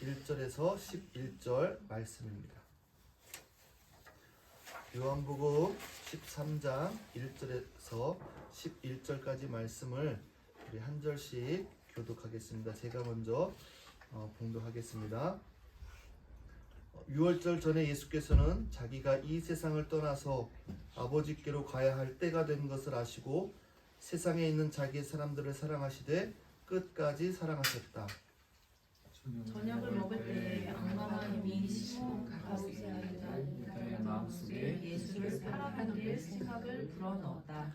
1절에서 11절 말씀입니다. 요한복음 13장 1절에서 11절까지 말씀을 우리 한 절씩 교독하겠습니다. 제가 먼저 봉독하겠습니다. 6월절 전에 예수께서는 자기가 이 세상을 떠나서 아버지께로 가야 할 때가 된 것을 아시고 세상에 있는 자기의 사람들을 사랑하시되 끝까지 사랑하셨다. 저녁을 먹을 때에 악마와 힘이 시몬 가우세아의 마음속에 예수를 사랑하길 생각을 불어넣었다.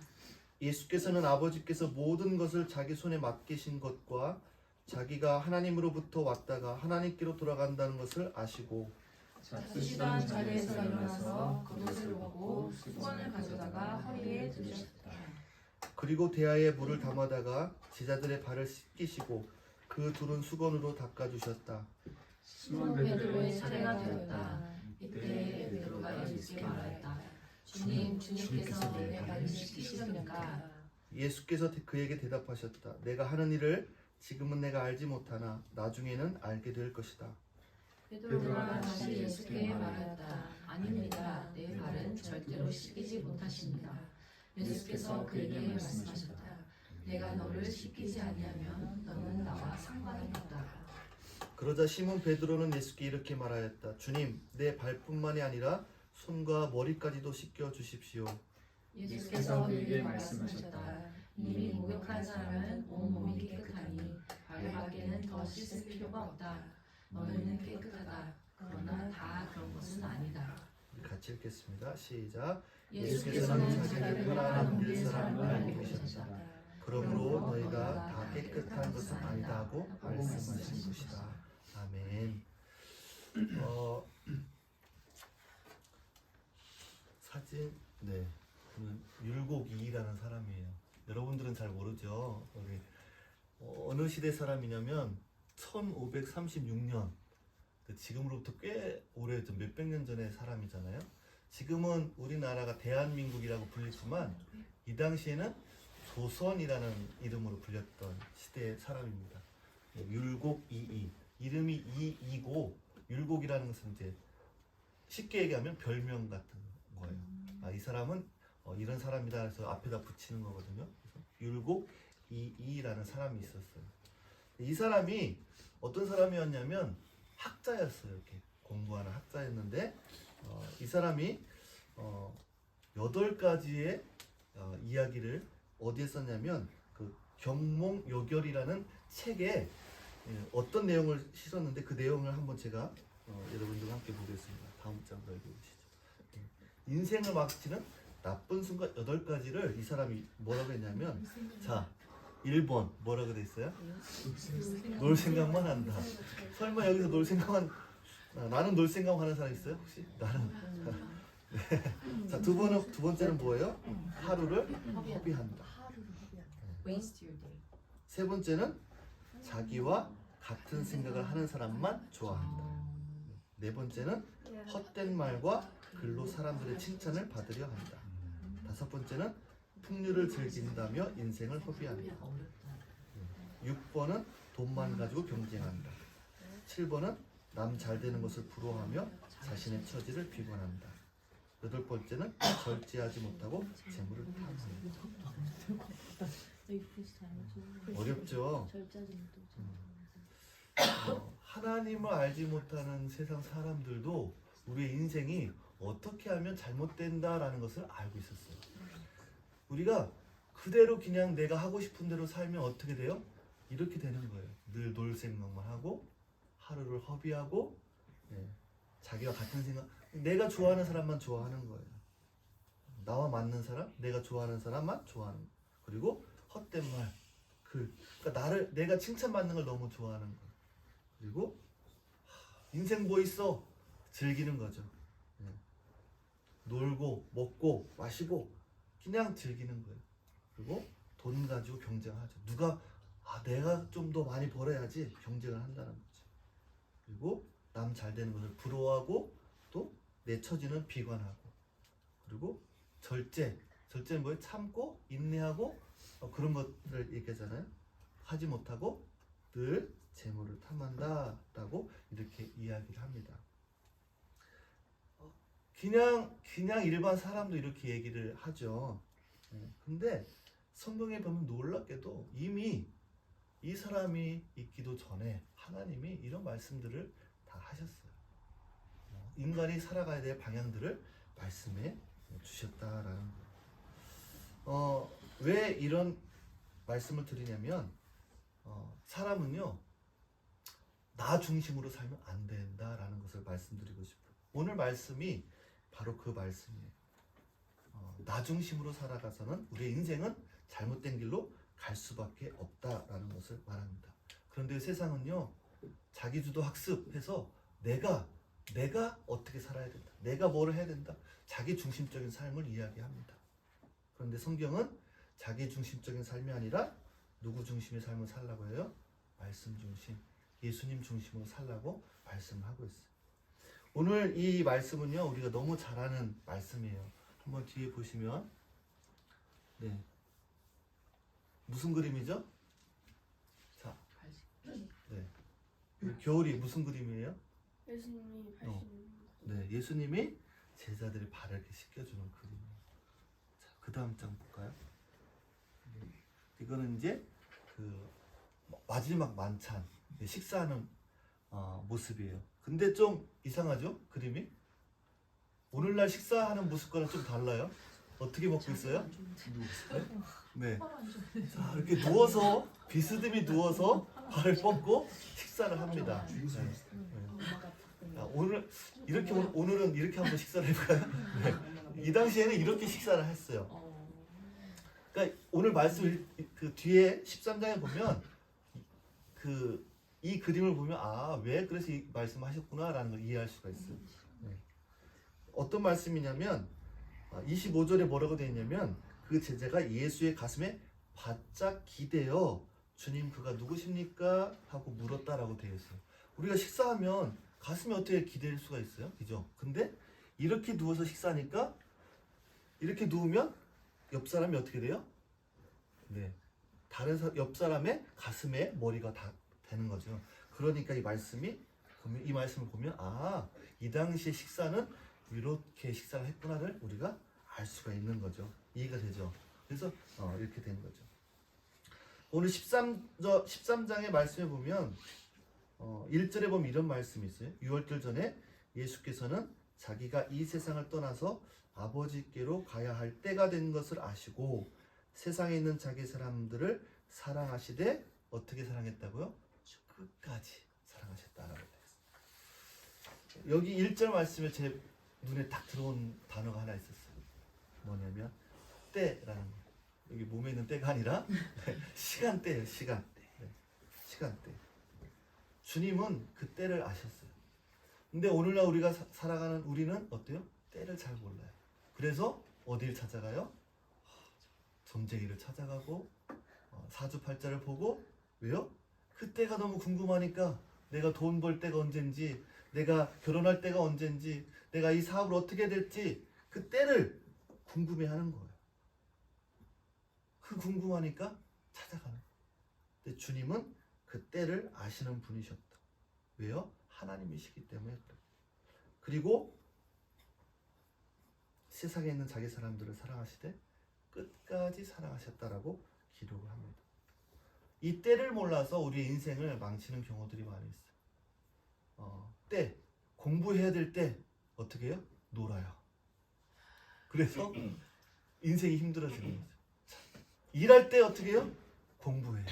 예수께서는 아버지께서 모든 것을 자기 손에 맡기신 것과 자기가 하나님으로부터 왔다가 하나님께로 돌아간다는 것을 아시고 쓰시던 자리에서 일어나서 겉옷을 벗고 수건을 가져다가 허리에 두셨다. 그리고 대야에 물을 담아다가 제자들의 발을 씻기시고 그 둘은 수건으로 닦아주셨다. 시몬 베드로의 차례가 되었다. 이때 베드로가 예수께 말하였다. 주님, 주님께서 내 발을 씻기시렵니까? 예수께서 그에게 대답하셨다. 내가 하는 일을 지금은 내가 알지 못하나 나중에는 알게 될 것이다. 베드로가 다시 예수께 말하였다. 아닙니다. 내 발은 절대로 씻기지 못하십니다. 예수께서 그에게 말씀하셨다. 내가 너를 씻기지 아니하면 너는 나와 상관이 없다. 그러자 시몬 베드로는 예수께 이렇게 말하였다. 주님, 내 발뿐만이 아니라 손과 머리까지도 씻겨 주십시오. 예수께서 그에게 말씀하셨다. 이미 목욕한 사람은 온몸이 깨끗하니 발밖에는 더 씻을 필요가 없다. 너희는 깨끗하다. 그러나 다 그런 것은 아니다. 같이 읽겠습니다. 시작. 예수께서는 자기를 하나님 믿는 사람을 알고 계셨다. 그러므로 너희가 다 깨끗한 것은 아니다 하고 말씀하신 것이다. 아멘. 사진 저는 율곡이라는 사람이에요. 여러분들은 잘 모르죠. 우리 어느 시대 사람이냐면 1536년 지금으로부터 꽤 오래전 몇백 년 전의 사람이잖아요. 지금은 우리나라가 대한민국이라고 불리지만 이 당시에는 조선이라는 이름으로 불렸던 시대의 사람입니다. 율곡이이 이름이 이이고 율곡이라는 것은 이제 쉽게 얘기하면 별명 같은 거예요. 이 사람은 이런 사람이다 해서 앞에다 붙이는 거거든요. 그래서 율곡이이라는 사람이 있었어요. 이 사람이 어떤 사람이었냐면 학자였어요. 이렇게 공부하는 학자였는데 이 사람이 8가지의 이야기를 어디에 썼냐면 그 경몽요결이라는 책에 어떤 내용을 실었는데 그 내용을 한번 제가 여러분들과 함께 보겠습니다. 다음 장으로 읽어보시죠. 인생을 망치는 나쁜 순간 8가지를 이 사람이 뭐라고 했냐면 자 1번 뭐라고 돼 있어요? 놀 생각만 한다. 설마 여기서 놀 생각만 나는 놀 생각하는 사람 있어요? 혹시? 나는 네. 자, 두 번째는 뭐예요? 하루를 허비한다. 세 번째는 자기와 같은 생각을 하는 사람만 좋아한다. 네 번째는 헛된 말과 글로 사람들의 칭찬을 받으려 한다. 다섯 번째는 풍류를 즐긴다며 인생을 허비한다. 6번은 돈만 가지고 경쟁한다. 7번은 남 잘 되는 것을 부러워하며 자신의 처지를 비관한다. 8번째는 절제하지 못하고 재물을 탐한다. 어렵죠? 하나님을 알지 못하는 세상 사람들도 우리의 인생이 어떻게 하면 잘못된다라는 것을 알고 있었어요. 우리가 그대로 그냥 내가 하고 싶은 대로 살면 어떻게 돼요? 이렇게 되는 거예요. 늘 놀 생각만 하고 하루를 허비하고 자기와 같은 생각, 내가 좋아하는 사람만 좋아하는 거예요. 나와 맞는 사람, 내가 좋아하는 사람만 좋아하는 거예요. 그리고 헛된 말, 그러니까 내가 칭찬받는 걸 너무 좋아하는 거예요. 그리고 인생 뭐 있어? 즐기는 거죠. 놀고 먹고 마시고 그냥 즐기는 거예요. 그리고 돈 가지고 경쟁하죠. 내가 좀 더 많이 벌어야지 경쟁을 한다는 거죠. 그리고 남 잘 되는 것을 부러워하고 또 내 처지는 비관하고 그리고 절제는 뭐예요? 참고 인내하고 그런 것들을 얘기하잖아요. 하지 못하고 늘 재물을 탐한다라고 이렇게 이야기를 합니다. 그냥 일반 사람도 이렇게 얘기를 하죠. 근데 성경에 보면 놀랍게도 이미 이 사람이 있기도 전에 하나님이 이런 말씀들을 다 하셨어요. 인간이 살아가야 될 방향들을 말씀해 주셨다라는 거예요. 왜 이런 말씀을 드리냐면 사람은요 나 중심으로 살면 안 된다라는 것을 말씀드리고 싶어요. 오늘 말씀이 바로 그 말씀이에요. 나 중심으로 살아가서는 우리의 인생은 잘못된 길로 갈 수밖에 없다라는 것을 말합니다. 그런데 세상은요 자기주도 학습해서 내가 어떻게 살아야 된다, 내가 뭐를 해야 된다, 자기 중심적인 삶을 이야기합니다. 그런데 성경은 자기 중심적인 삶이 아니라 누구 중심의 삶을 살라고 해요? 말씀 중심, 예수님 중심으로 살라고 말씀을 하고 있어요. 오늘 이 말씀은요 우리가 너무 잘 아는 말씀이에요. 한번 뒤에 보시면 네 무슨 그림이죠? 자, 네 겨울이 무슨 그림이에요? 예수님이 발신. 네 예수님이 제자들의 발을 이렇게 씻겨주는 그림이에요. 자, 그 다음 장 볼까요? 이거는 이제 그 마지막 만찬 식사하는 모습이에요. 근데 좀 이상하죠? 그림이? 오늘날 식사하는 모습과는 좀 달라요. 어떻게 먹고 있어요? 네. 자, 이렇게 누워서 비스듬히 누워서 발을 뻗고 식사를 합니다. 네. 오늘은 이렇게 한번 식사를 해볼까요? 네. 이 당시에는 이렇게 식사를 했어요. 그러니까 오늘 말씀 그 뒤에 13장에 보면 이 그림을 보면 왜 그래서 이 말씀하셨구나라는 걸 이해할 수가 있어요. 네. 어떤 말씀이냐면 25절에 뭐라고 되어 있냐면 그 제자가 예수의 가슴에 바짝 기대어 주님 그가 누구십니까? 하고 물었다라고 되어 있어요. 우리가 식사하면 가슴에 어떻게 기댈 수가 있어요? 그죠? 근데 이렇게 누워서 식사하니까 이렇게 누우면 옆 사람이 어떻게 돼요? 네. 옆 사람의 가슴에 머리가 다 되는 거죠. 그러니까 이 말씀을 보면 이 당시의 식사는 이렇게 식사를 했구나를 우리가 알 수가 있는 거죠. 이해가 되죠? 그래서 이렇게 된 거죠. 오늘 13장의 말씀에 보면 1절에 보면 이런 말씀이 있어요. 6월절 전에 예수께서는 자기가 이 세상을 떠나서 아버지께로 가야 할 때가 된 것을 아시고 세상에 있는 자기 사람들을 사랑하시되 어떻게 사랑했다고요? 끝까지 사랑하셨다라고 되어 있습니다. 여기 1절 말씀에 제 눈에 딱 들어온 단어가 하나 있었어요. 뭐냐면 때라는 거. 여기 몸에 있는 때가 아니라 시간대예요. 시간대. 네. 시간대. 주님은 그 때를 아셨어요. 근데 오늘날 우리가 살아가는 우리는 어때요? 때를 잘 몰라요. 그래서 어디를 찾아가요? 점쟁이를 찾아가고 사주팔자를 보고 왜요? 그때가 너무 궁금하니까 내가 돈 벌 때가 언젠지, 내가 결혼할 때가 언젠지, 내가 이 사업을 어떻게 될지 그 때를 궁금해하는 거예요. 그 궁금하니까 찾아가는 거예요. 근데 주님은 그 때를 아시는 분이셨다. 왜요? 하나님이시기 때문에. 그리고 세상에 있는 자기 사람들을 사랑하시되 끝까지 사랑하셨다라고 기록을 합니다. 이 때를 몰라서 우리의 인생을 망치는 경우들이 많이 있어요. 때, 공부해야 될 때 어떻게 해요? 놀아요. 그래서 인생이 힘들어지는 거죠. 일할 때 어떻게 해요? 공부해요.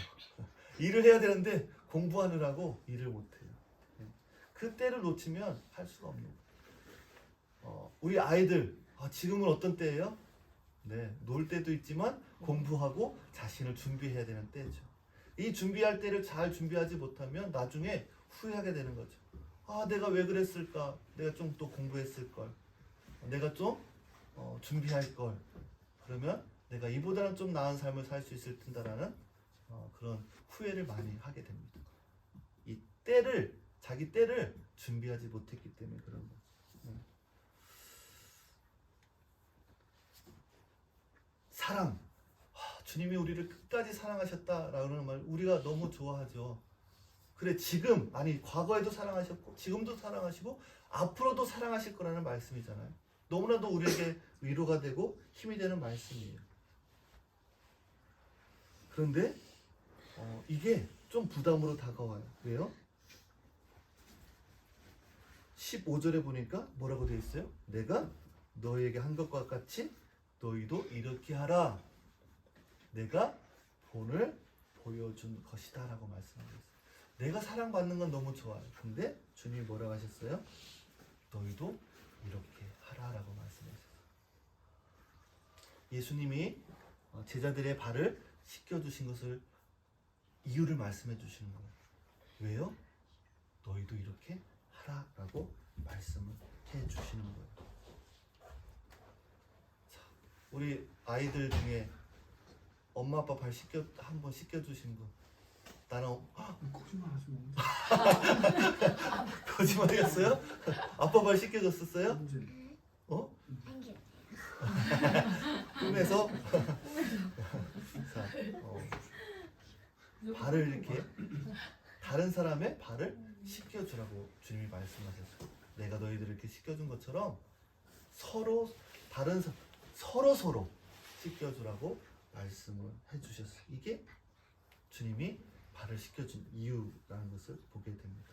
일을 해야 되는데 공부하느라고 일을 못해요. 그 때를 놓치면 할 수가 없는 거예요. 우리 아이들 지금은 어떤 때예요? 네, 놀 때도 있지만 공부하고 자신을 준비해야 되는 때죠. 이 준비할 때를 잘 준비하지 못하면 나중에 후회하게 되는 거죠. 내가 왜 그랬을까? 내가 좀 또 공부했을 걸. 내가 좀 준비할 걸. 그러면 내가 이보다는 좀 나은 삶을 살 수 있을 텐다라는 그런 후회를 많이 하게 됩니다. 이 때를, 자기 때를 준비하지 못했기 때문에 그런 거죠. 사랑. 주님이 우리를 끝까지 사랑하셨다라는 말 우리가 너무 좋아하죠. 그래 지금 아니 과거에도 사랑하셨고 지금도 사랑하시고 앞으로도 사랑하실 거라는 말씀이잖아요. 너무나도 우리에게 위로가 되고 힘이 되는 말씀이에요. 그런데 이게 좀 부담으로 다가와요. 왜요? 15절에 보니까 뭐라고 되어 있어요? 내가 너희에게 한 것과 같이 너희도 이렇게 하라. 내가 본을 보여준 것이다 라고 말씀하고 있어요. 내가 사랑받는 건 너무 좋아요. 근데 주님이 뭐라고 하셨어요? 너희도 이렇게 하라라고 말씀하셨어요. 예수님이 제자들의 발을 씻겨주신 것을 이유를 말씀해 주시는 거예요. 왜요? 너희도 이렇게 하라라고 말씀을 해 주시는 거예요. 자, 우리 아이들 중에 엄마 아빠 발 한번 씻겨주신 분. 나는 거짓말하지 마. 거짓말이었어요? 아빠 발 씻겨줬었어요? 언제? 꿈에서 자, 발을 이렇게 다른 사람의 발을 씻겨주라고 주님이 말씀하셨어요. 내가 너희들을 이렇게 씻겨준 것처럼 서로 서로 씻겨주라고 말씀을 해주셨어요. 이게 주님이 발을 씻겨준 이유라는 것을 보게 됩니다.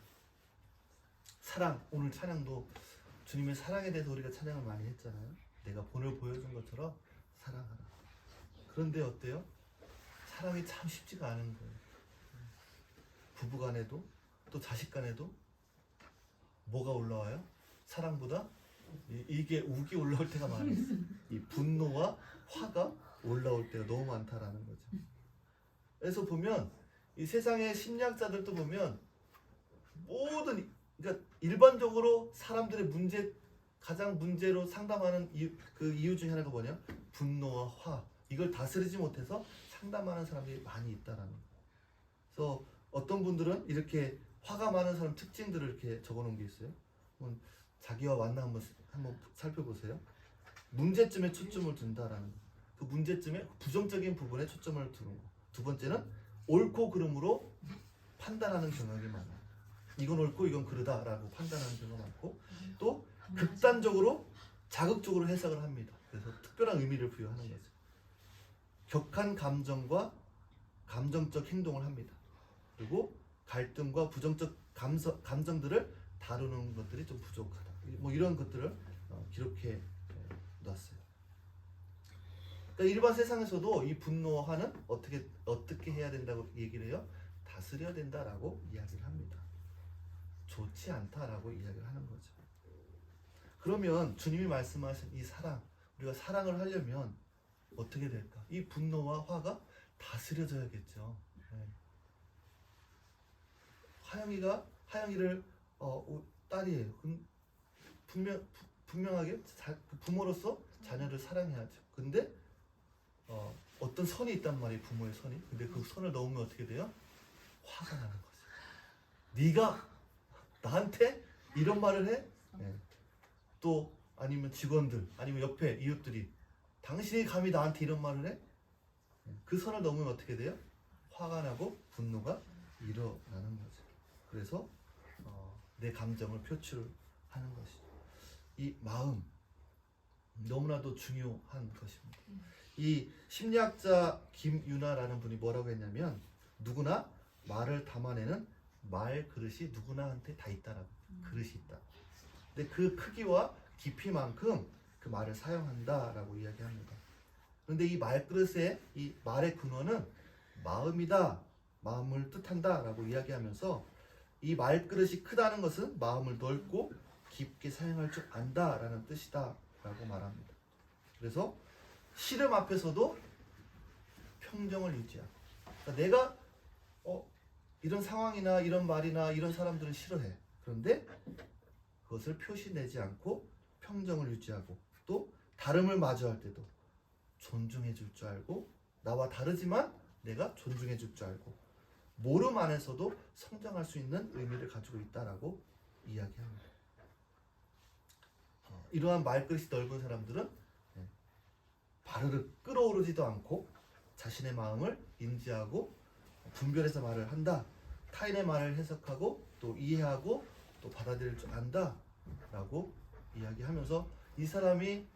사랑, 오늘 찬양도 주님의 사랑에 대해서 우리가 찬양을 많이 했잖아요. 내가 본을 보여준 것처럼 사랑하라. 그런데 어때요? 사랑이 참 쉽지가 않은 거예요. 부부간에도 또 자식간에도 뭐가 올라와요? 사랑보다 이게 욱이 올라올 때가 많아요. 이 분노와 화가 올라올 때가 너무 많다라는 거죠. 그래서 보면 이 세상의 심리학자들도 보면 그러니까 일반적으로 사람들의 가장 문제로 상담하는 이유 중에 하나가 뭐냐? 분노와 화. 이걸 다스리지 못해서 상담하는 사람들이 많이 있다라는 거예요. 그래서 어떤 분들은 이렇게 화가 많은 사람 특징들을 이렇게 적어놓은 게 있어요. 자기와 만나 한번 살펴보세요. 문제점에 초점을 둔다라는 거. 그 문제점의 부정적인 부분에 초점을 두는 거. 두 번째는 옳고 그름으로 판단하는 경향이 많아요. 이건 옳고 이건 그르다라고 판단하는 경우가 많고, 또 극단적으로 자극적으로 해석을 합니다. 그래서 특별한 의미를 부여하는 거죠. 격한 감정과 감정적 행동을 합니다. 그리고 갈등과 부정적 감정들을 다루는 것들이 좀 부족하다. 뭐 이런 것들을 기록해 놨어요. 그러니까 일반 세상에서도 이 분노화는 어떻게 해야 된다고 얘기를 해요? 다스려야 된다라고 이야기를 합니다. 좋지 않다라고 이야기를 하는 거죠. 그러면 주님이 말씀하신 이 사랑, 우리가 사랑을 하려면 어떻게 될까? 이 분노와 화가 다스려져야겠죠. 네. 하영이를 딸이에요. 분명하게 부모로서 자녀를 사랑해야죠. 근데 어떤 선이 있단 말이에요. 부모의 선이. 근데 그 선을 넘으면 어떻게 돼요? 화가 나는 거죠. 네가 나한테 이런 말을 해? 네. 또 아니면 직원들, 아니면 옆에 이웃들이 당신이 감히 나한테 이런 말을 해? 네. 그 선을 넘으면 어떻게 돼요? 화가 나고 분노가 일어나는 거죠. 그래서 내 감정을 표출하는 것이죠. 이 마음 너무나도 중요한 것입니다. 이 심리학자 김유나라는 분이 뭐라고 했냐면, 누구나 말을 담아내는 말 그릇이 누구나한테 다 있다라고. 그릇이 있다. 근데 그 크기와 깊이만큼 그 말을 사용한다라고 이야기합니다. 그런데 이 말그릇의 이 말의 근원은 마음이다, 마음을 뜻한다라고 이야기하면서, 이 말그릇이 크다는 것은 마음을 넓고 깊게 사용할 줄 안다라는 뜻이다라고 말합니다. 그래서 시름 앞에서도 평정을 유지하고, 그러니까 내가 이런 상황이나 이런 말이나 이런 사람들은 싫어해. 그런데 그것을 표시내지 않고 평정을 유지하고, 또 다름을 마주할 때도 존중해 줄 줄 알고, 나와 다르지만 내가 존중해 줄 줄 알고, 모름 안에서도 성장할 수 있는 의미를 가지고 있다라고 이야기합니다. 이러한 말그릇이 넓은 사람들은 바르르 끓어오르지도 않고 자신의 마음을 인지하고 분별해서 말을 한다 타인의 말을 해석하고 또 이해하고 또 받아들일 줄 안다라고 이야기하면서 이 사람이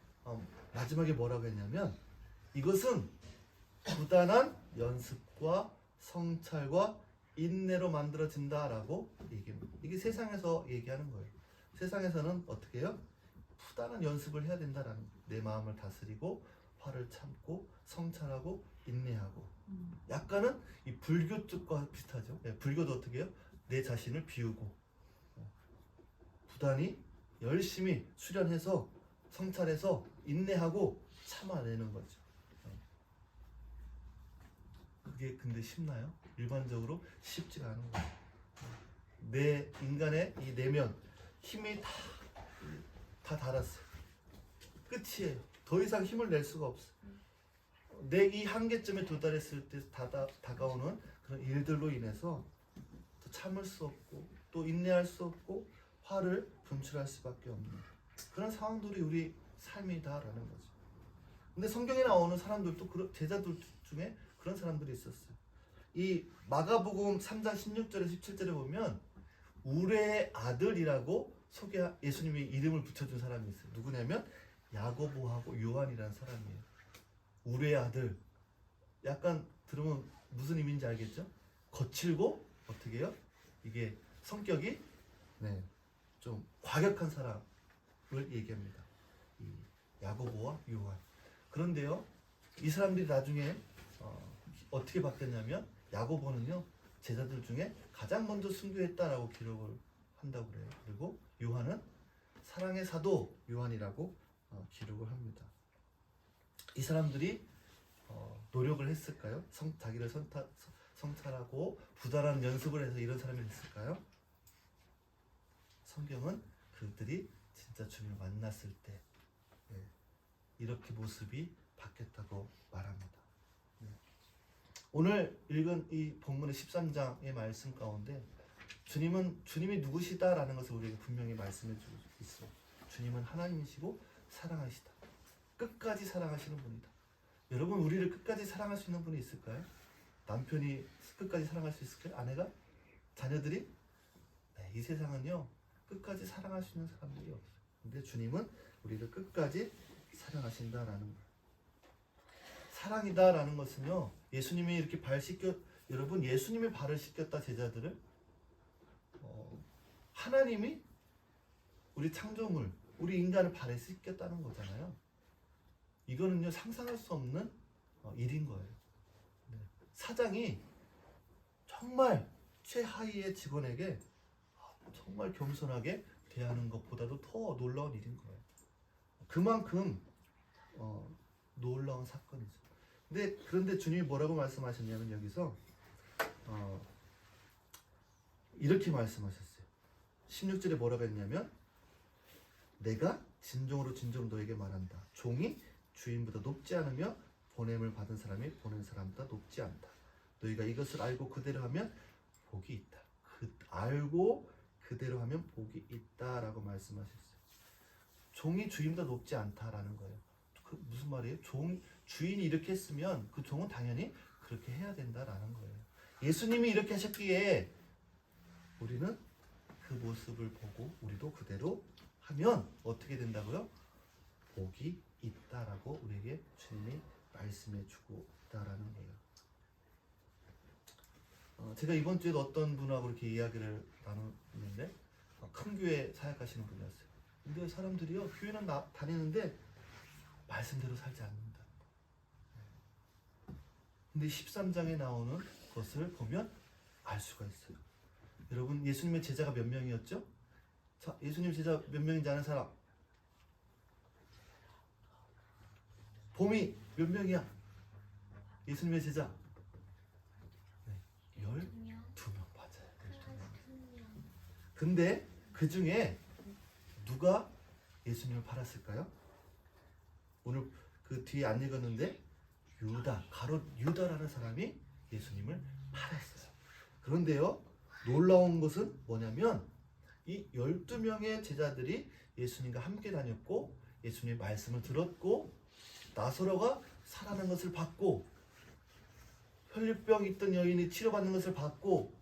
마지막에 뭐라고 했냐면 이것은 부단한 연습과 성찰과 인내로 만들어진다라고 얘기합니다. 이게 세상에서 얘기하는 거예요. 세상에서는 어떻게 해요? 부단한 연습을 해야 된다라는 거예요. 내 마음을 다스리고 화를 참고 성찰하고 인내하고 약간은 이 불교 쪽과 비슷하죠. 네, 불교도 어떻게 해요? 내 자신을 비우고 부단히 열심히 수련해서 성찰해서 인내하고 참아내는 거죠. 그게 근데 쉽나요? 일반적으로 쉽지가 않은 거예요. 내 인간의 이 내면 힘이 다 닳았어요. 끝이에요. 더 이상 힘을 낼 수가 없어요. 내 이 한계점에 도달했을 때 다가오는 그런 일들로 인해서 또 참을 수 없고 또 인내할 수 없고 화를 분출할 수밖에 없는 그런 상황들이 우리 삶이다라는 거죠. 근데 성경에 나오는 사람들도 제자들 중에 그런 사람들이 있었어요. 이 마가복음 3장 16절에 17절에 보면 우레의 아들이라고 예수님이 이름을 붙여준 사람이 있어요. 누구냐면 야고보하고 요한이라는 사람이에요. 우레의 아들. 약간 들으면 무슨 의미인지 알겠죠? 거칠고 어떻게 해요? 이게 성격이 좀 과격한 사람을 얘기합니다. 이 야고보와 요한. 그런데요, 이 사람들이 나중에 어떻게 바뀌었냐면 야고보는요 제자들 중에 가장 먼저 순교했다라고 기록을 한다고 그래요. 그리고 요한은 사랑의 사도 요한이라고 기록을 합니다. 이 사람들이 노력을 했을까요? 자기를 성찰하고 부단한 연습을 해서 이런 사람이 됐을까요? 성경은 그들이 진짜 주님을 만났을 때 이렇게 모습이 바뀌었다고 말합니다. 오늘 읽은 이 본문의 13장의 말씀 가운데 주님이 누구시다라는 것을 우리에게 분명히 말씀해 주고 있어요. 주님은 하나님이시고 사랑하시다. 끝까지 사랑하시는 분이다. 여러분 우리를 끝까지 사랑할 수 있는 분이 있을까요? 남편이 끝까지 사랑할 수 있을까요? 아내가? 자녀들이? 네, 이 세상은요 끝까지 사랑할 수 있는 사람들이 없어요. 근데 주님은 우리를 끝까지 사랑하신다라는 거예요. 사랑이다라는 것은요 예수님이 이렇게 여러분 예수님이 발을 씻겼다 제자들을 하나님이 우리 창조물 우리 인간을 발에 씻겼다는 거잖아요. 이거는요 상상할 수 없는 일인 거예요. 사장이 정말 최하위의 직원에게 정말 겸손하게 대하는 것보다도 더 놀라운 일인 거예요. 그만큼 놀라운 사건이죠. 그런데 주님이 뭐라고 말씀하셨냐면 여기서 이렇게 말씀하셨어요. 16절에 뭐라고 했냐면 내가 진정으로 너에게 말한다. 종이 주인보다 높지 않으며 보냄을 받은 사람이 보낸 사람보다 높지 않다. 너희가 이것을 알고 그대로 하면 복이 있다. 알고 그대로 하면 복이 있다라고 말씀하셨어요. 종이 주인보다 높지 않다라는 거예요. 그 무슨 말이에요? 주인이 이렇게 했으면 그 종은 당연히 그렇게 해야 된다라는 거예요. 예수님이 이렇게 하셨기에 우리는 그 모습을 보고 우리도 그대로 하면 어떻게 된다고요? 복이 있다라고 우리에게 주님이 말씀해 주고 있다라는 거예요. 제가 이번 주에도 어떤 분하고 이렇게 이야기를 나눴는데 큰 교회 사역하시는 분이었어요. 근데 사람들이요 교회는 다니는데 말씀대로 살지 않는다. 근데 13장에 나오는 것을 보면 알 수가 있어요. 여러분 예수님의 제자가 몇 명이었죠? 자, 예수님 제자 몇 명인지 아는 사람? 봄이 몇 명이야? 예수님의 제자 12명 맞아요. 12명. 근데 그 중에 누가 예수님을 팔았을까요? 오늘 그 뒤에 안 읽었는데 가롯 유다라는 사람이 예수님을 팔았어요. 그런데요 놀라운 것은 뭐냐면 이 12명의 제자들이 예수님과 함께 다녔고 예수님의 말씀을 들었고 나사로가 살아난 것을 봤고 혈류병 있던 여인이 치료받는 것을 봤고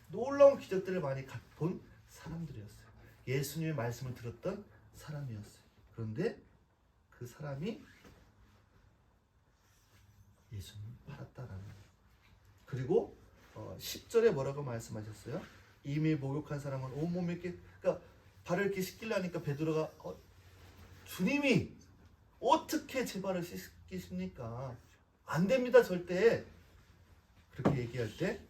놀라운 기적들을 많이 본 사람들이었어요. 예수님의 말씀을 들었던 사람이었어요. 그런데 그 사람이 예수님을 팔았다라는 거예요. 그리고 10절에 뭐라고 말씀하셨어요? 이미 목욕한 사람은 온몸에 그러니까 발을 이렇게 씻기려니까 베드로가 주님이 어떻게 제 발을 씻기십니까? 안 됩니다, 절대. 그렇게 얘기할 때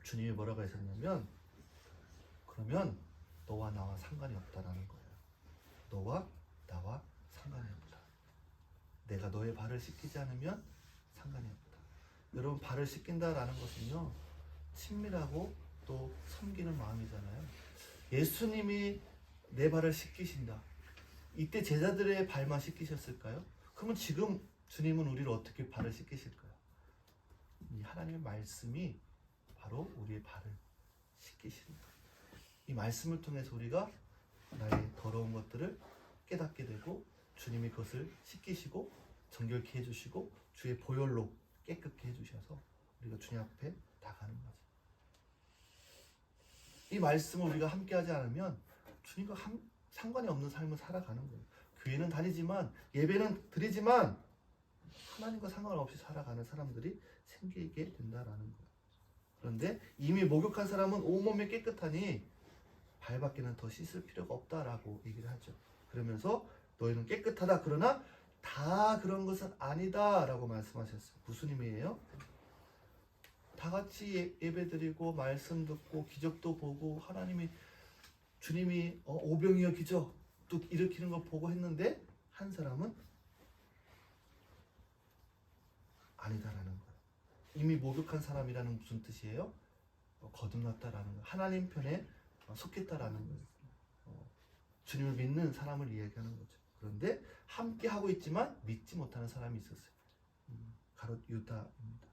주님이 뭐라고 하셨냐면, 그러면 너와 나와 상관이 없다라는 거예요. 너와 나와 상관이 없다. 내가 너의 발을 씻기지 않으면 상관이 없다. 여러분, 발을 씻긴다라는 것은요, 친밀하고 또 섬기는 마음이잖아요. 예수님이 내 발을 씻기신다. 이때 제자들의 발만 씻기셨을까요? 그러면 지금 주님은 우리를 어떻게 발을 씻기실까요? 이 하나님의 말씀이 바로 우리의 발을 씻기시는 거예요. 이 말씀을 통해서 우리가 나의 더러운 것들을 깨닫게 되고 주님이 그것을 씻기시고 정결케 해주시고 주의 보혈로 깨끗게 해주셔서 우리가 주님 앞에 나가는 거죠. 이 말씀을 우리가 함께 하지 않으면 주님과 상관이 없는 삶을 살아가는 거예요. 교회는 다니지만 예배는 드리지만 하나님과 상관없이 살아가는 사람들이 생기게 된다라는 거예요. 그런데 이미 목욕한 사람은 온몸이 깨끗하니 발밖에는 더 씻을 필요가 없다라고 얘기를 하죠. 그러면서 너희는 깨끗하다. 그러나 다 그런 것은 아니다라고 말씀하셨어요. 무슨 의미예요? 다 같이 예배드리고 말씀 듣고 기적도 보고 하나님이 주님이 오병이어 기적 또 일으키는 걸 보고 했는데 한 사람은 아니다라는 거예요. 이미 목욕한 사람이라는 무슨 뜻이에요? 거듭났다라는 거예요. 하나님 편에 속했다라는 거예요. 주님을 믿는 사람을 이야기하는 거죠. 그런데 함께 하고 있지만 믿지 못하는 사람이 있었어요. 가롯 유다입니다.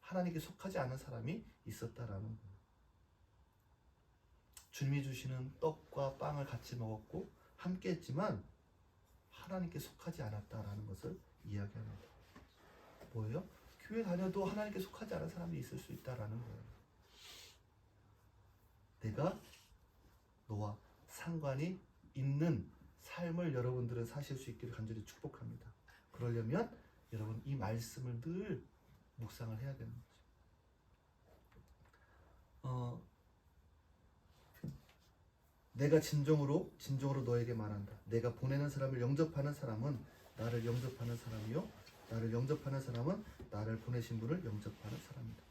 하나님께 속하지 않은 사람이 있었다라는 거예요. 주님이 주시는 떡과 빵을 같이 먹었고 함께 했지만 하나님께 속하지 않았다라는 것을 이야기합니다. 뭐예요? 교회 다녀도 하나님께 속하지 않은 사람이 있을 수 있다라는 거예요. 내가 너와 상관이 있는 삶을 여러분들은 사실 수 있기를 간절히 축복합니다. 그러려면 여러분 이 말씀을 늘 묵상을 해야 되는 거죠. 내가 진정으로 너에게 말한다. 내가 보내는 사람을 영접하는 사람은 나를 영접하는 사람이요, 나를 영접하는 사람은 나를 보내신 분을 영접하는 사람이다.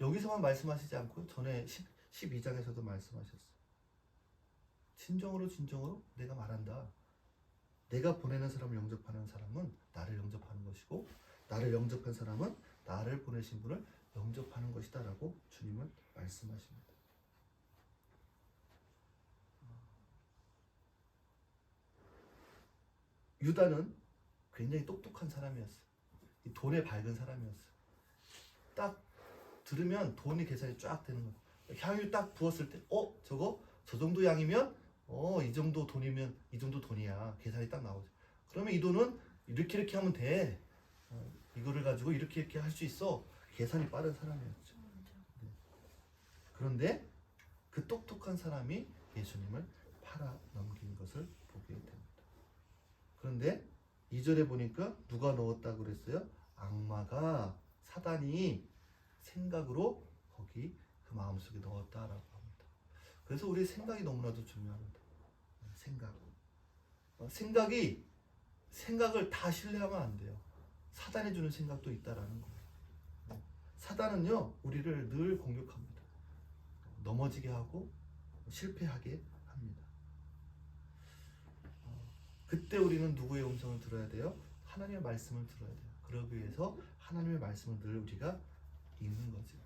여기서만 말씀하시지 않고 전에 12장에서도 말씀하셨어요. 진정으로 내가 말한다. 내가 보내는 사람을 영접하는 사람은 나를 영접하는 것이고 나를 영접한 사람은 나를 보내신 분을 영접하는 것이다 라고 주님은 말씀하십니다. 유다는 굉장히 똑똑한 사람이었어요. 돈에 밝은 사람이었어요. 딱 들으면 돈이 계산이 쫙 되는 거예요. 향유 딱 부었을 때 저 정도 양이면 이 정도 돈이면 이 정도 돈이야. 계산이 딱 나오죠. 그러면 이 돈은 이렇게 하면 돼. 이거를 가지고 이렇게 할 수 있어. 계산이 빠른 사람이었죠. 네. 그런데 그 똑똑한 사람이 예수님을 팔아 넘긴 것을 보게 됩니다. 그런데 2절에 보니까 누가 넣었다고 그랬어요? 악마가, 사단이 생각으로 거기 그 마음속에 넣었다라고 합니다. 그래서 우리 생각이 너무나도 중요합니다. 생각을 다 신뢰하면 안 돼요. 사단이 주는 생각도 있다라는 거예요. 사단은요, 우리를 늘 공격합니다. 넘어지게 하고 실패하게 합니다. 그때 우리는 누구의 음성을 들어야 돼요? 하나님의 말씀을 들어야 돼요. 그러기 위해서 하나님의 말씀을 늘 우리가 읽는 거죠.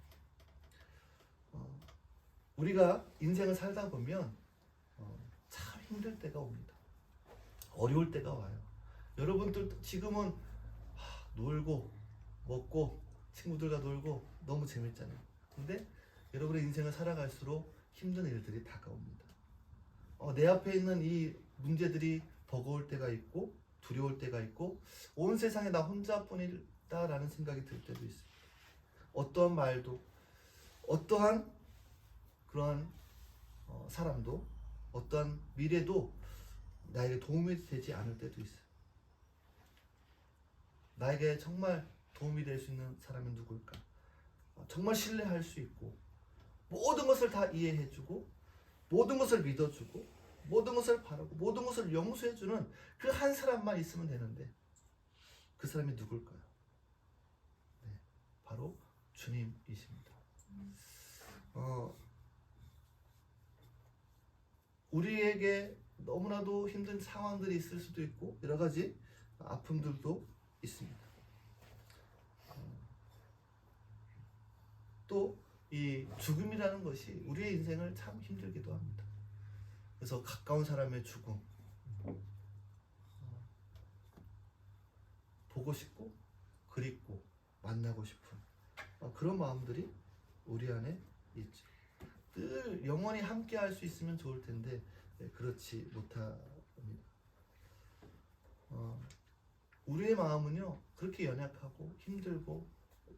우리가 인생을 살다 보면 참 힘들 때가 옵니다. 어려울 때가 와요. 여러분들 지금은 놀고 먹고 친구들과 놀고 너무 재밌잖아요. 근데 여러분의 인생을 살아갈수록 힘든 일들이 다가옵니다. 내 앞에 있는 이 문제들이 버거울 때가 있고 두려울 때가 있고 온 세상에 나 혼자뿐이다라는 생각이 들 때도 있습니다. 어떠한 말도 어떠한 그러한 사람도 어떠한 미래도 나에게 도움이 되지 않을 때도 있어요. 나에게 정말 도움이 될 수 있는 사람은 누굴까? 정말 신뢰할 수 있고 모든 것을 다 이해해주고 모든 것을 믿어주고 모든 것을 바라고 모든 것을 용서해주는 그 한 사람만 있으면 되는데 그 사람이 누굴까요? 네, 바로 주님이십니다. 우리에게 너무나도 힘든 상황들이 있을 수도 있고 여러 가지 아픔들도 있습니다. 또 이 죽음이라는 것이 우리의 인생을 참 힘들기도 합니다. 그래서 가까운 사람의 죽음, 보고 싶고 그립고 만나고 싶은 그런 마음들이 우리 안에 있죠. 늘 영원히 함께 할 수 있으면 좋을 텐데 그렇지 못합니다. 우리의 마음은요 그렇게 연약하고 힘들고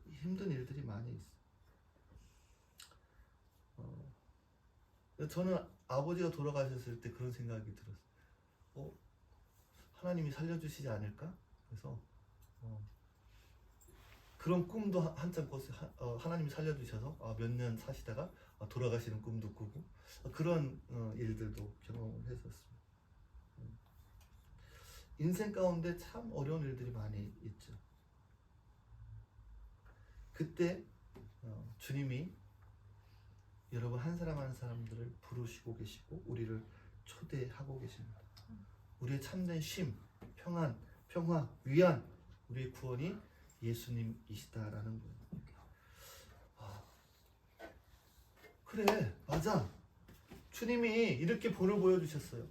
힘든 일들이 많이 있어요. 저는 아버지가 돌아가셨을 때 그런 생각이 들었어요. 하나님이 살려주시지 않을까? 그래서 그런 꿈도 한참 꿨어요. 하나님이 살려주셔서 몇 년 사시다가 돌아가시는 꿈도 꾸고 그런 일들도 경험을 했었습니다. 인생 가운데 참 어려운 일들이 많이 있죠. 그때 주님이 여러분 한 사람 한 사람들을 부르시고 계시고 우리를 초대하고 계십니다. 우리의 참된 쉼, 평안, 평화, 위안, 우리의 구원이 예수님이시다라는 거예요. 그래, 맞아. 주님이 이렇게 본을 보여주셨어요.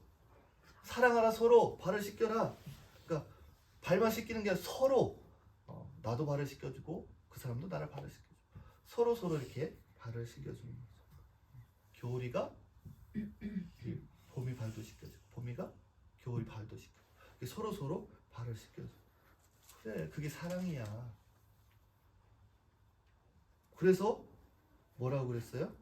사랑하라, 서로 발을 씻겨라. 그러니까 발만 씻기는 게 아니라 서로 나도 발을 씻겨주고 그 사람도 나를 발을 씻겨주고 서로 이렇게 발을 씻겨주는 거죠. 겨울이가 봄이 발도 씻겨주고 봄이가 겨울이 발도 씻겨주고 서로 발을 씻겨주고 그래, 그게 사랑이야. 그래서 뭐라고 그랬어요?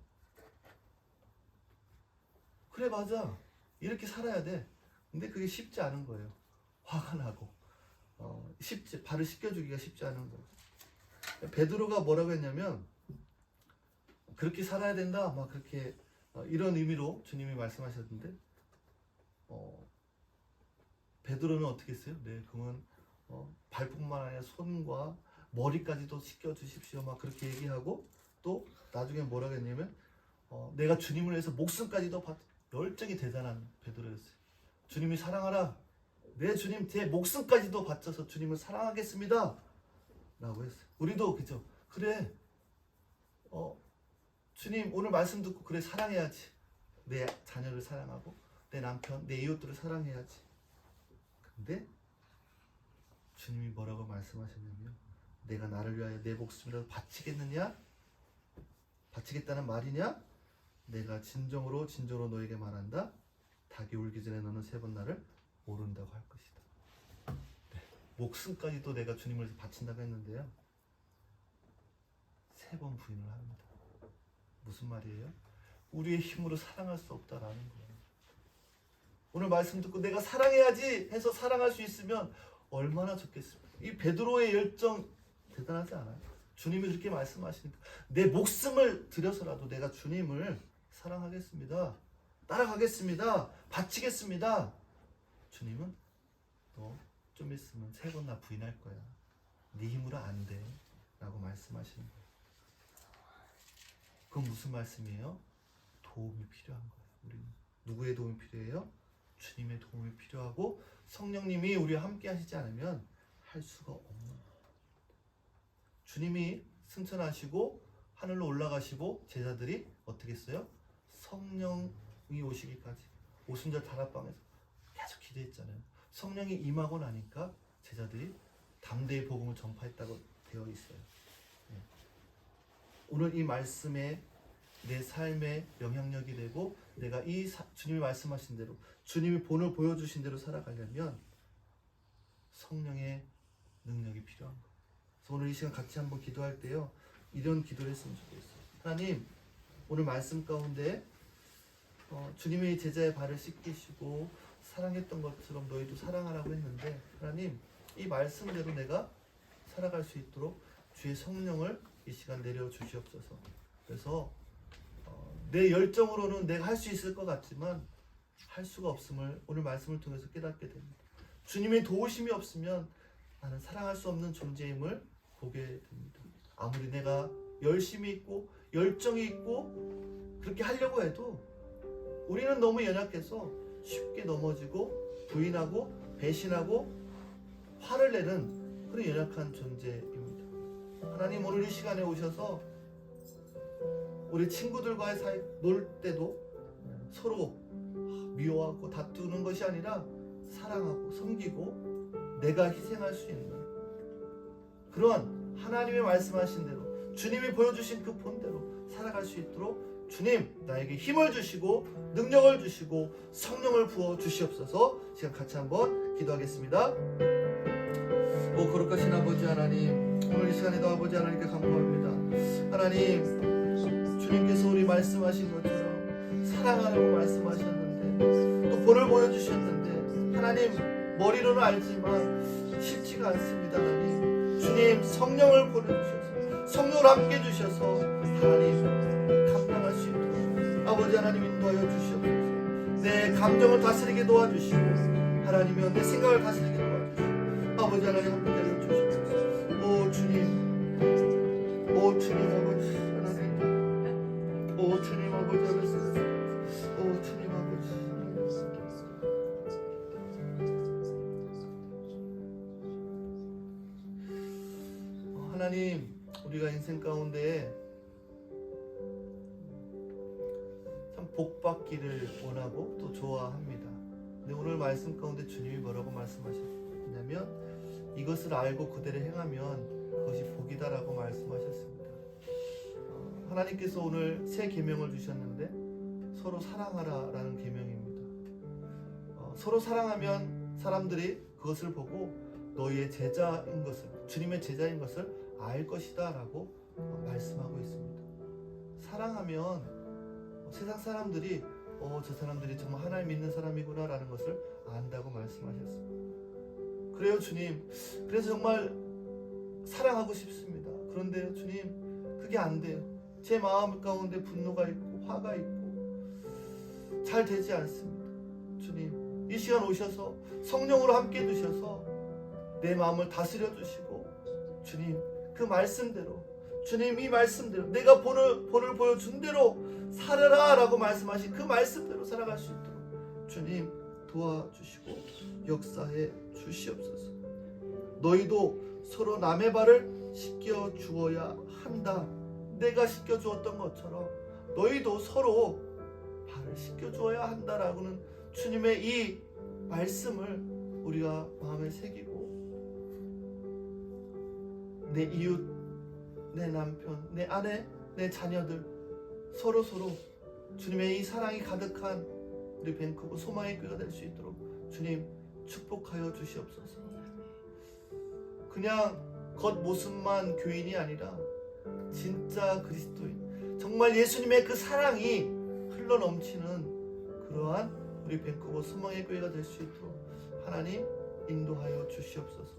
그래, 맞아. 이렇게 살아야 돼. 근데 그게 쉽지 않은 거예요. 화가 나고 발을 씻겨주기가 쉽지 않은 거예요. 베드로가 뭐라고 했냐면 그렇게 살아야 된다 막 그렇게 이런 의미로 주님이 말씀하셨는데 베드로는 어떻게 했어요? 네, 그러면 발뿐만 아니라 손과 머리까지도 씻겨주십시오 막 그렇게 얘기하고 또 나중에 뭐라고 했냐면 내가 주님을 위해서 목숨까지도 열정이 대단한 베드로였어요. 주님이 사랑하라. 내 주님 제 목숨까지도 바쳐서 주님을 사랑하겠습니다 라고 했어요. 우리도 그죠? 그래, 주님 오늘 말씀 듣고 그래 사랑해야지. 내 자녀를 사랑하고 내 남편, 내 이웃들을 사랑해야지. 근데 주님이 뭐라고 말씀하셨냐면 내가 나를 위하여 내 목숨이라도 바치겠느냐? 바치겠다는 말이냐? 내가 진정으로 너에게 말한다. 닭이 울기 전에 너는 3번 나를 모른다고 할 것이다. 네, 목숨까지도 내가 주님을 위해서 바친다고 했는데요 3번 부인을 합니다. 무슨 말이에요? 우리의 힘으로 사랑할 수 없다라는 거예요. 오늘 말씀 듣고 내가 사랑해야지 해서 사랑할 수 있으면 얼마나 좋겠습니까? 이 베드로의 열정 대단하지 않아요? 주님이 그렇게 말씀하시니까 내 목숨을 들여서라도 내가 주님을 사랑하겠습니다. 따라가겠습니다. 바치겠습니다. 주님은 너 좀 있으면 3번 나 부인할 거야. 네 힘으로 안 돼. 라고 말씀하시는 거예요. 그건 무슨 말씀이에요? 도움이 필요한 거예요. 우리는 누구의 도움이 필요해요? 주님의 도움이 필요하고 성령님이 우리와 함께 하시지 않으면 할 수가 없는 거예요. 주님이 승천하시고 하늘로 올라가시고 제자들이 어떻게 했어요? 성령이 오시기까지 오순절 다락방에서 계속 기도했잖아요. 성령이 임하고 나니까 제자들이 담대히 복음을 전파했다고 되어 있어요. 네. 오늘 이 말씀에 내 삶에 영향력이 되고 내가 주님이 말씀하신 대로 주님이 본을 보여주신 대로 살아가려면 성령의 능력이 필요한 거예요. 그래서 오늘 이 시간 같이 한번 기도할 때요 이런 기도를 했으면 좋겠어요. 하나님, 오늘 말씀 가운데 주님이 제자의 발을 씻기시고 사랑했던 것처럼 너희도 사랑하라고 했는데 하나님 이 말씀대로 내가 살아갈 수 있도록 주의 성령을 이 시간 내려주시옵소서. 그래서 내 열정으로는 내가 할 수 있을 것 같지만 할 수가 없음을 오늘 말씀을 통해서 깨닫게 됩니다. 주님의 도우심이 없으면 나는 사랑할 수 없는 존재임을 보게 됩니다. 아무리 내가 열심히 있고 열정이 있고 그렇게 하려고 해도 우리는 너무 연약해서 쉽게 넘어지고 부인하고 배신하고 화를 내는 그런 연약한 존재입니다. 하나님 오늘 이 시간에 오셔서 우리 친구들과의 사이 놀 때도 서로 미워하고 다투는 것이 아니라 사랑하고 섬기고 내가 희생할 수 있는 그런 하나님의 말씀하신 대로 주님이 보여주신 그 본대로 살아갈 수 있도록 주님 나에게 힘을 주시고 능력을 주시고 성령을 부어 주시옵소서. 지금 같이 한번 기도하겠습니다. 오 거룩하신 아버지 하나님, 오늘 이 시간에도 아버지 하나님께 감사합니다. 하나님 주님께서 우리 말씀하신 것처럼 사랑하라고 말씀하셨는데 또 본을 보여주셨는데 하나님 머리로는 알지만 쉽지가 않습니다. 하나님 주님 성령을 보내주셔서 성령을 함께 해주셔서 하나님 감당할 수 있도록 아버지 하나님 인도하여 주시옵소서. 내 감정을 다스리게 도와주시고 하나님이여 내 생각을 다스리게 도와주시고 아버지 하나님 함께 해주시옵소서. 오 주님, 오 주님 아버지 하나님, 오 주님 아버지 하나님, 오 주님 아버지 하나님 우리가 인생 가운데 참 복받기를 원하고 또 좋아합니다. 근데 오늘 말씀 가운데 주님이 뭐라고 말씀하셨냐면 이것을 알고 그대로 행하면 그것이 복이다라고 말씀하셨습니다. 하나님께서 오늘 새 계명을 주셨는데 서로 사랑하라라는 계명입니다. 서로 사랑하면 사람들이 그것을 보고 너희의 제자인 것을, 주님의 제자인 것을 알 것이다 라고 말씀하고 있습니다. 사랑하면 세상 사람들이 저 사람들이 정말 하나님 믿는 사람이구나 라는 것을 안다고 말씀하셨습니다. 그래요 주님, 그래서 정말 사랑하고 싶습니다. 그런데 주님 그게 안 돼요. 제 마음 가운데 분노가 있고 화가 있고 잘 되지 않습니다. 주님 이 시간 오셔서 성령으로 함께 해주셔서 내 마음을 다스려 주시고 주님 그 말씀대로 주님 이 말씀대로 내가 본을 보여준 대로 살아라 라고 말씀하신 그 말씀대로 살아갈 수 있도록 주님 도와주시고 역사해 주시옵소서. 너희도 서로 남의 발을 씻겨 주어야 한다. 내가 씻겨 주었던 것처럼 너희도 서로 발을 씻겨 주어야 한다라고는 주님의 이 말씀을 우리가 마음에 새기고 내 이웃, 내 남편, 내 아내, 내 자녀들 서로 주님의 이 사랑이 가득한 우리 밴쿠버 소망의 교회가 될 수 있도록 주님 축복하여 주시옵소서. 그냥 겉모습만 교인이 아니라 진짜 그리스도인, 정말 예수님의 그 사랑이 흘러넘치는 그러한 우리 밴쿠버 소망의 교회가 될 수 있도록 하나님 인도하여 주시옵소서.